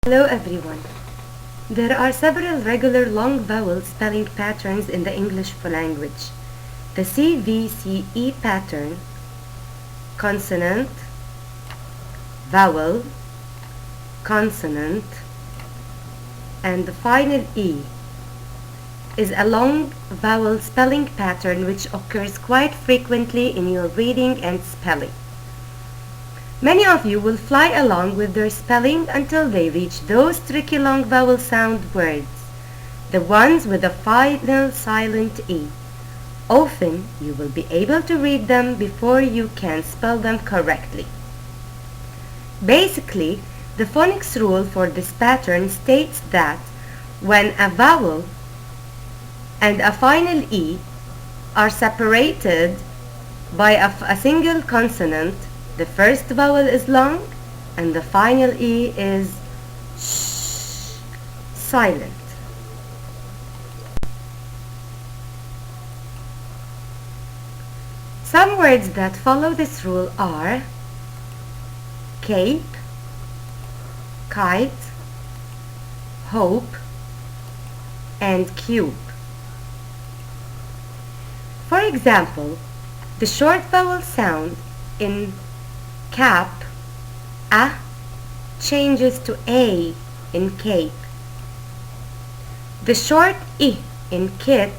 Hello everyone. There are several regular long vowel spelling patterns in the English language. The CVCe pattern, consonant, vowel, consonant, and the final E, is a long vowel spelling pattern which occurs quite frequently in your reading and spelling. Many of you will fly along with their spelling until they reach those tricky long vowel sound words, the ones with a final silent E. Often you will be able to read them before you can spell them correctly. Basically, the phonics rule for this pattern states that when a vowel and a final E are separated by a single consonant, the first vowel is long and the final E is silent. Some words that follow this rule are cape, kite, hope, and cube. For example, the short vowel sound in cap, a, changes to a in cape. The short I in kit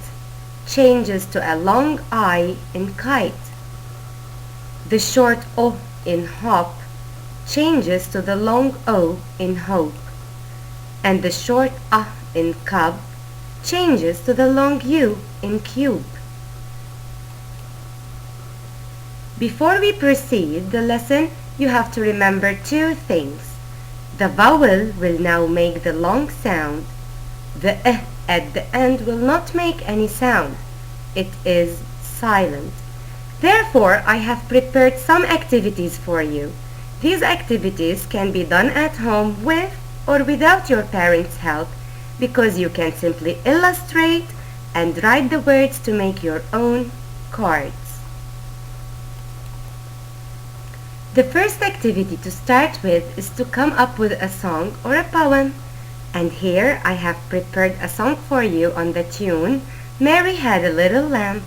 changes to a long I in kite. The short O in hop changes to the long O in hope. And the short A in cub changes to the long U in cube. Before we proceed the lesson, you have to remember two things. The vowel will now make the long sound. The at the end will not make any sound. It is silent. Therefore, I have prepared some activities for you. These activities can be done at home with or without your parents' help, because you can simply illustrate and write the words to make your own cards. The first activity to start with is to come up with a song or a poem. And here I have prepared a song for you on the tune Mary Had a Little Lamb.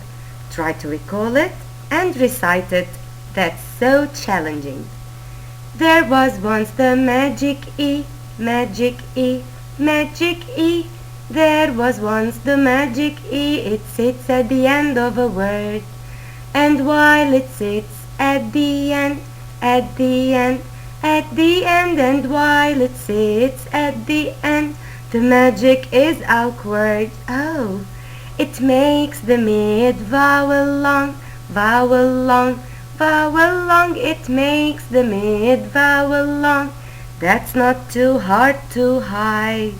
Try to recall it and recite it. That's so challenging. There was once the magic E, magic E, magic E. There was once the magic E. It sits at the end of a word. And while it sits at the end, at the end, at the end, and while it sits at the end, the magic is awkward. Oh, it makes the mid vowel long, vowel long, vowel long. It makes the mid vowel long. That's not too hard to hide.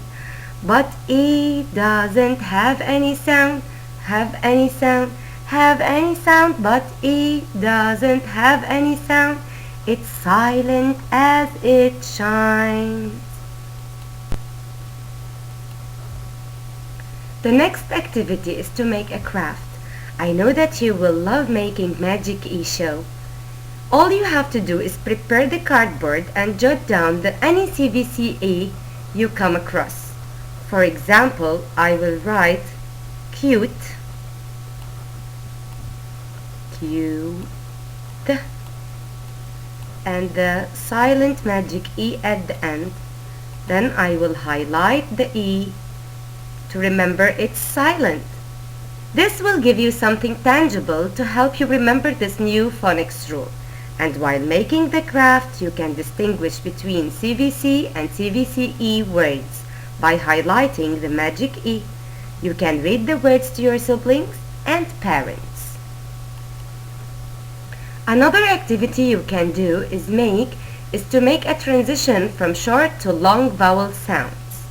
But E doesn't have any sound, have any sound, have any sound. But E doesn't have any sound. It's silent as it shines. The next activity is to make a craft. I know that you will love making Magic E show. All you have to do is prepare the cardboard and jot down any CVCe you come across. For example, I will write cute, cute, and the silent magic E at the end. Then I will highlight the E to remember it's silent. This will give you something tangible to help you remember this new phonics rule. And while making the craft, you can distinguish between CVC and CVCe words by highlighting the magic E. You can read the words to your siblings and parents. Another activity you can do is to make a transition from short to long vowel sounds.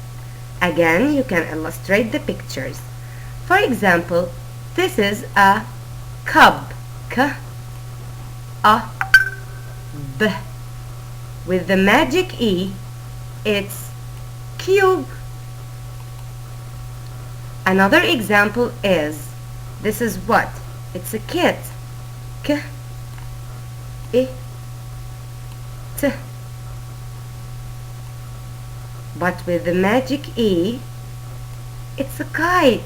Again, you can illustrate the pictures. For example, this is a cub, k, a, b. With the magic E, it's cube. Another example is, this is what? It's a kit, k, I, t. But with the magic E, it's a kite.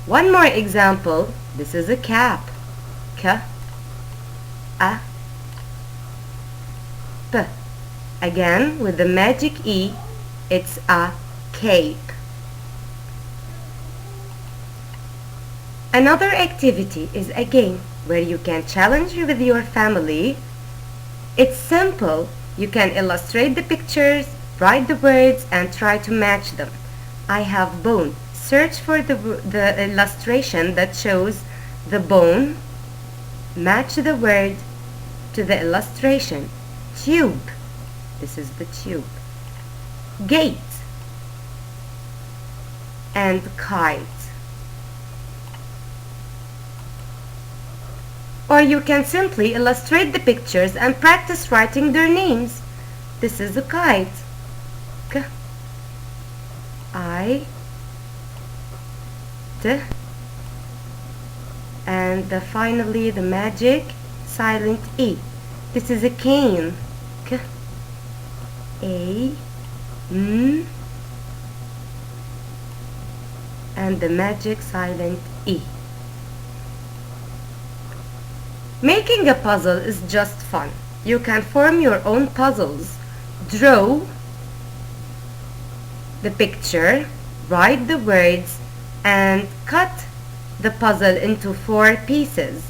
One more example. This is a cap. K, A, P. Again, with the magic E, it's a cape. Another activity is a game where you can challenge with your family. It's simple. You can illustrate the pictures, write the words, and try to match them. I have bone. Search for the illustration that shows the bone. Match the word to the illustration. Tube. This is the tube. Gate. And kite. Or you can simply illustrate the pictures and practice writing their names. This is a kite. K, I, T. And finally the magic silent E. This is a cane. K, A, N. And the magic silent E. Making a puzzle is just fun. You can form your own puzzles. Draw the picture, write the words, and cut the puzzle into 4 pieces.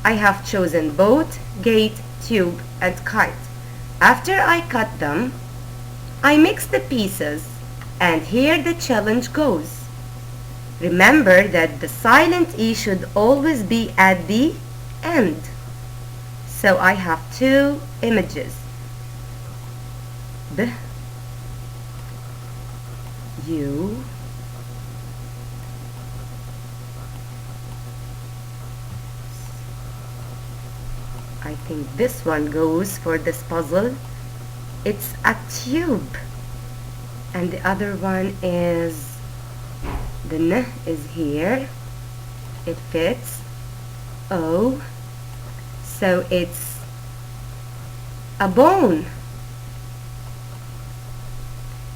I have chosen boat, gate, tube, and kite. After I cut them, I mix the pieces, and here the challenge goes. Remember that the silent E should always be at the end. So I have 2 images. B, U, I think this one goes for this puzzle. It's a tube. And the other one is, the N is here. It fits. O. So it's a bone.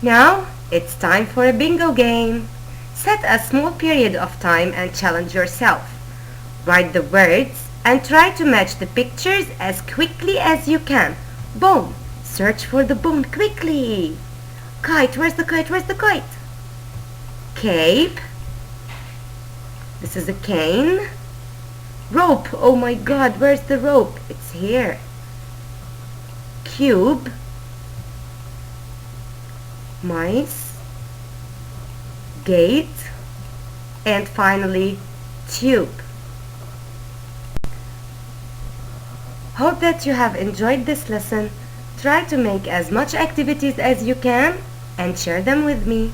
Now it's time for a bingo game. Set a small period of time and challenge yourself. Write the words and try to match the pictures as quickly as you can. Bone. Search for the bone quickly. Kite. Where's the kite? Where's the kite? Cape. This is a cane. Rope. Oh my God, where's the rope? It's here. Cube. Mice. Gate. And finally, tube. Hope that you have enjoyed this lesson. Try to make as much activities as you can and share them with me.